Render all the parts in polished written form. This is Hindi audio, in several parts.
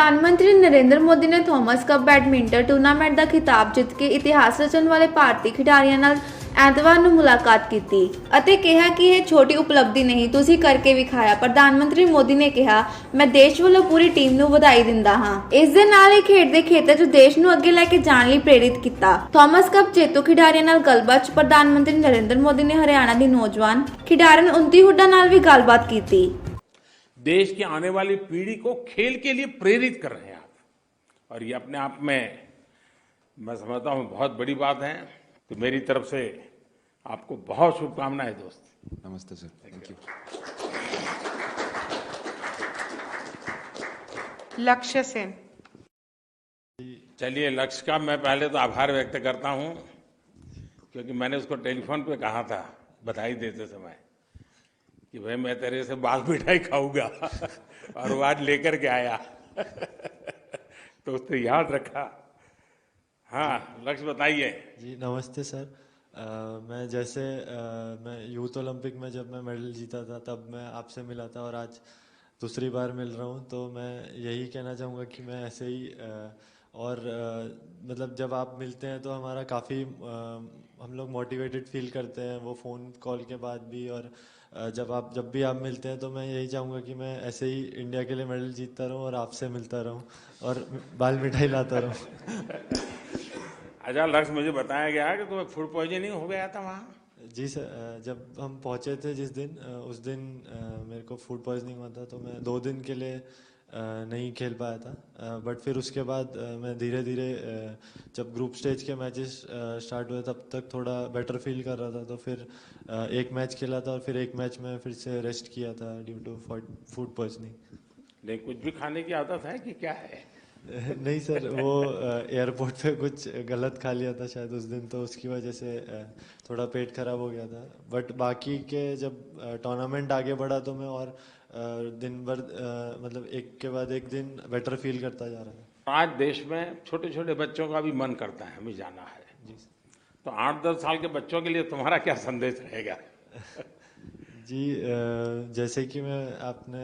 प्रधानमंत्री नरेंद्र मोदी ने थॉमस कप बैडमिंटन टूर्नामेंट ਦਾ ਖਿਤਾਬ ਜਿੱਤ ਕੇ ਇਤਿਹਾਸ ਰਚਣ ਵਾਲੇ ਭਾਰਤੀ ਖਿਡਾਰੀਆਂ ਨਾਲ ਐਤਵਾਰ ਨੂੰ ਮੁਲਾਕਾਤ ਕੀਤੀ ਅਤੇ ਕਿਹਾ ਕਿ ਇਹ ਛੋਟੀ ਉਪਲਬਧੀ ਨਹੀਂ, ਤੁਸੀਂ ਕਰਕੇ ਵਿਖਾਇਆ। ਪ੍ਰਧਾਨ ਮੰਤਰੀ ਮੋਦੀ ਨੇ ਕਿਹਾ, ਮੈਂ ਦੇਸ਼ ਵੱਲੋਂ ਪੂਰੀ ਟੀਮ ਨੂੰ ਵਧਾਈ ਦਿੰਦਾ ਹਾਂ। ਇਸ ਦੇ ਨਾਲ ਹੀ ਖੇਡ ਦੇ ਖੇਤਰ 'ਚ ਦੇਸ਼ ਨੂੰ ਅੱਗੇ ਲੈ ਕੇ ਜਾਣ ਲਈ ਪ੍ਰੇਰਿਤ ਕੀਤਾ। ਥਾਮਸ ਕੱਪ ਜੇਤੂ ਖਿਡਾਰੀਆਂ ਨਾਲ ਗੱਲਬਾਤ 'ਚ ਪ੍ਰਧਾਨ ਮੰਤਰੀ ਨਰਿੰਦਰ ਮੋਦੀ ਨੇ ਹਰਿਆਣਾ ਦੀ ਨੌਜਵਾਨ ਖਿਡਾਰਨ उनती हुड्डा नाल भी गलबात की थी। देश की आने वाली पीढ़ी को खेल के लिए प्रेरित कर रहे हैं आप, और ये अपने आप में मैं समझता हूं बहुत बड़ी बात है। तो मेरी तरफ से आपको बहुत शुभकामनाएं दोस्त। नमस्ते सर, थैंक यू। लक्ष्य सेन। चलिए, लक्ष्य का मैं पहले तो आभार व्यक्त करता हूं, क्योंकि मैंने उसको टेलीफोन पे कहा था बधाई देते समय कि भाई मैं तेरे से बाल मिठाई खाऊंगा और वो आज लेकर के आया तो उसने याद रखा। हाँ, लक्ष्य बताइए। जी नमस्ते सर। मैं जैसे मैं यूथ ओलंपिक में जब मैं मेडल जीता था तब मैं आपसे मिला था और आज दूसरी बार मिल रहा हूँ, तो मैं यही कहना चाहूँगा कि मैं ऐसे ही और मतलब जब आप मिलते हैं तो हमारा काफ़ी हम लोग मोटिवेटेड फील करते हैं वो फ़ोन कॉल के बाद भी। और जब भी आप मिलते हैं तो मैं यही चाहूँगा कि मैं ऐसे ही इंडिया के लिए मेडल जीतता रहूँ और आपसे मिलता रहूँ और बाल मिठाई लाता रहूँ। अच्छा लक्ष्य, मुझे बताया गया कि तुम्हें फूड पॉइजनिंग हो गया था वहाँ। जी सर, जब हम पहुँचे थे जिस दिन उस दिन मेरे को फूड पॉइजनिंग हुआ था, तो मैं 2 दिन के लिए नहीं खेल पाया था। बट फिर उसके बाद मैं धीरे धीरे जब ग्रुप स्टेज के मैचेस स्टार्ट हुए तब तक थोड़ा बेटर फील कर रहा था। तो फिर एक मैच खेला था और फिर एक मैच में फिर से रेस्ट किया था ड्यू टू फूड पॉइजनिंग। नहीं, कुछ भी खाने की आदत है कि क्या है? नहीं सर, वो एयरपोर्ट पे कुछ गलत खा लिया था शायद उस दिन, तो उसकी वजह से थोड़ा पेट खराब हो गया था। बट बाकी के जब टूर्नामेंट आगे बढ़ा तो मैं और दिन भर मतलब एक के बाद एक दिन बेटर फील करता जा रहा था। आज देश में छोटे छोटे बच्चों का भी मन करता है हमें जाना है। जी तो 8-10 साल के बच्चों के लिए तुम्हारा क्या संदेश रहेगा? जी जैसे कि मैं आपने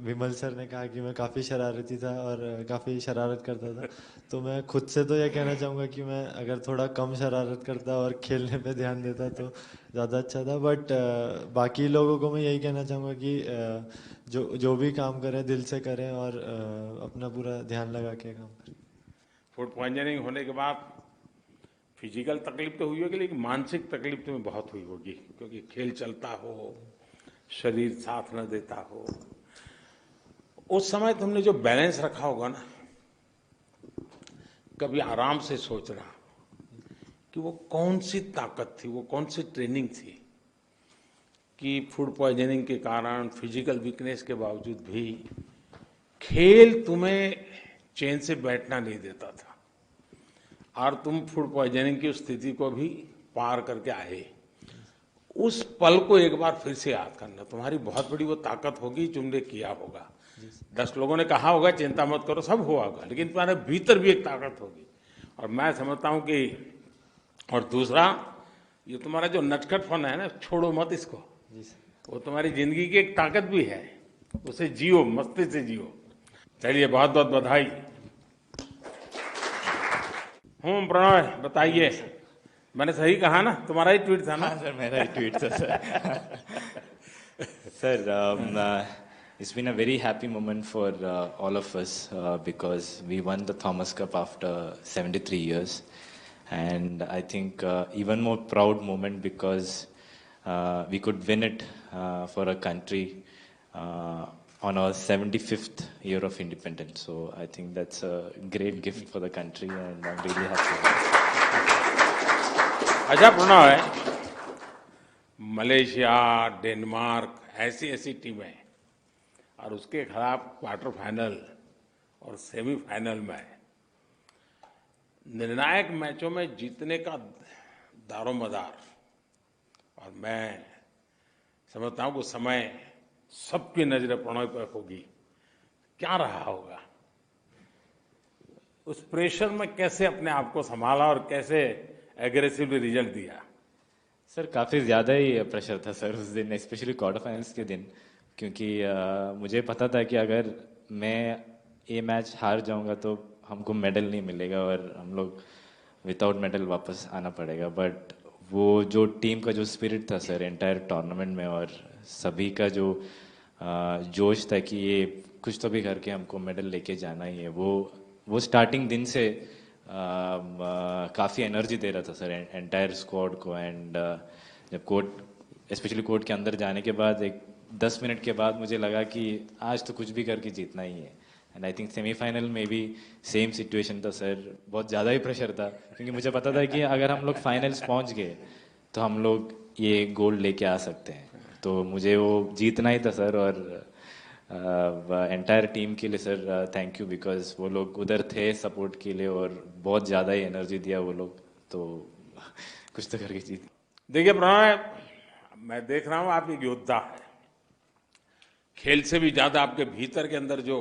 विमल सर ने कहा कि मैं काफ़ी शरारती था और काफ़ी शरारत करता था, तो मैं खुद से तो यह कहना चाहूँगा कि मैं अगर थोड़ा कम शरारत करता और खेलने पे ध्यान देता तो ज़्यादा अच्छा था। बट बाकी लोगों को मैं यही कहना चाहूँगा कि जो भी काम करें दिल से करें और अपना पूरा ध्यान लगा के काम करें। फूड पॉइजनिंग होने के बाद फिजिकल तकलीफ तो हुई होगी, लेकिन मानसिक तकलीफ तुम्हें बहुत हुई होगी, क्योंकि खेल चलता हो, शरीर साथ न देता हो। उस समय तुमने जो बैलेंस रखा होगा ना, कभी आराम से सोचना कि वो कौन सी ताकत थी, वो कौन सी ट्रेनिंग थी कि फूड पॉइजनिंग के कारण, फिजिकल वीकनेस के बावजूद भी खेल तुम्हें चैन से बैठना नहीं देता था और तुम फूड पॉइजनिंग की स्थिति को भी पार करके आए। उस पल को एक बार फिर से याद करना, तुम्हारी बहुत बड़ी वो ताकत होगी, तुमने किया होगा। 10 लोगों ने कहा होगा चिंता मत करो, सब हुआ होगा, लेकिन तुम्हारे भीतर भी एक ताकत होगी। और मैं समझता हूं कि और दूसरा, ये तुम्हारा जो नटखटपन है ना, छोड़ो मत इसको। वो तुम्हारी जिंदगी की एक ताकत भी है, उसे जियो, मस्ती से जियो। चलिए, बहुत बहुत बधाई। प्रणय बताइए। मैंने सही कहा ना? तुम्हारा ही ट्वीट था ना? हाँ सर, मेरा ही ट्वीट था sir. Sir, it's been a very happy moment for all of us because we won the Thomas Cup after 73 years, and I think even more proud moment because we could win it for a country on our 75th year of independence. So I think that's a great gift for the country and I'm really happy. अच्छा प्रणय, मलेशिया, डेनमार्क, ऐसी ऐसी टीमें और उसके खिलाफ क्वार्टर फाइनल और सेमीफाइनल में निर्णायक मैचों में जीतने का दारोमदार, और मैं समझता हूं कि उस समय सबकी नजरें प्रणय पर होगी। क्या रहा होगा? उस प्रेशर में कैसे अपने आप को संभाला और कैसे एग्रेसिवली रिजल्ट दिया? सर, काफ़ी ज़्यादा ही प्रेशर था सर उस दिन, स्पेशली क्वार्टर फाइनल्स के दिन, क्योंकि मुझे पता था कि अगर मैं ये मैच हार जाऊंगा तो हमको मेडल नहीं मिलेगा और हम लोग विदाउट मेडल वापस आना पड़ेगा। बट वो जो टीम का जो स्पिरिट था सर एंटायर टूर्नामेंट में, और सभी का जो जोश था कि ये कुछ तो भी करके हमको मेडल लेके जाना ही है, वो स्टार्टिंग दिन से काफ़ी एनर्जी दे रहा था सर एंटायर स्क्वाड को। एंड जब कोर्ट स्पेशली कोर्ट के अंदर जाने के बाद एक 10 मिनट के बाद मुझे लगा कि आज तो कुछ भी करके जीतना ही है। एंड आई थिंक सेमीफाइनल में भी सेम सिचुएशन था सर, बहुत ज़्यादा ही प्रेशर था क्योंकि मुझे पता था कि अगर हम लोग फाइनल्स पहुंच गए तो हम लोग ये गोल्ड लेके आ सकते हैं। तो मुझे वो जीतना ही था सर। और एंटायर टीम के लिए सर थैंक यू, बिकॉज वो लोग उधर थे सपोर्ट के लिए और बहुत ज़्यादा ही एनर्जी दिया वो लोग, तो कुछ तो करके जीत। देखिए प्रणय, मैं देख रहा हूं आप एक योद्धा है। खेल से भी ज्यादा आपके भीतर के अंदर जो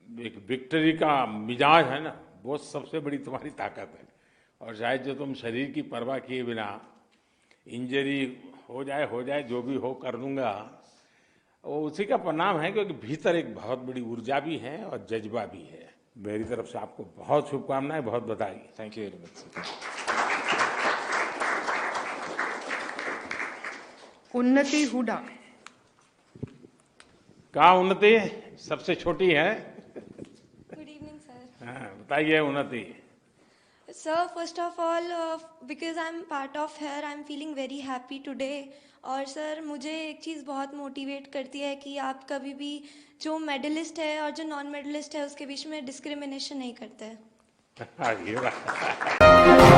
एक विक्ट्री का मिजाज है ना, वो सबसे बड़ी तुम्हारी ताकत है। और शायद जो तुम शरीर की परवाह किए बिना इंजरी हो जाए जो भी हो कर दूंगा, वो उसी का परिणाम है, क्योंकि भीतर एक बहुत बड़ी ऊर्जा भी है और जज्बा भी है। मेरी तरफ से आपको बहुत शुभकामनाएं, बहुत बधाई। Thank you very much sir. उन्नति हुडा। कहाँ उन्नति सबसे छोटी है? Good evening, sir. हाँ, बताइए उन्नति। Sir, first of all, because I'm part of here, I'm feeling very happy today. और सर मुझे एक चीज़ बहुत मोटिवेट करती है कि आप कभी भी जो मेडलिस्ट है और जो नॉन मेडलिस्ट है उसके बीच में डिस्क्रिमिनेशन नहीं करते। हाँ, ये बात।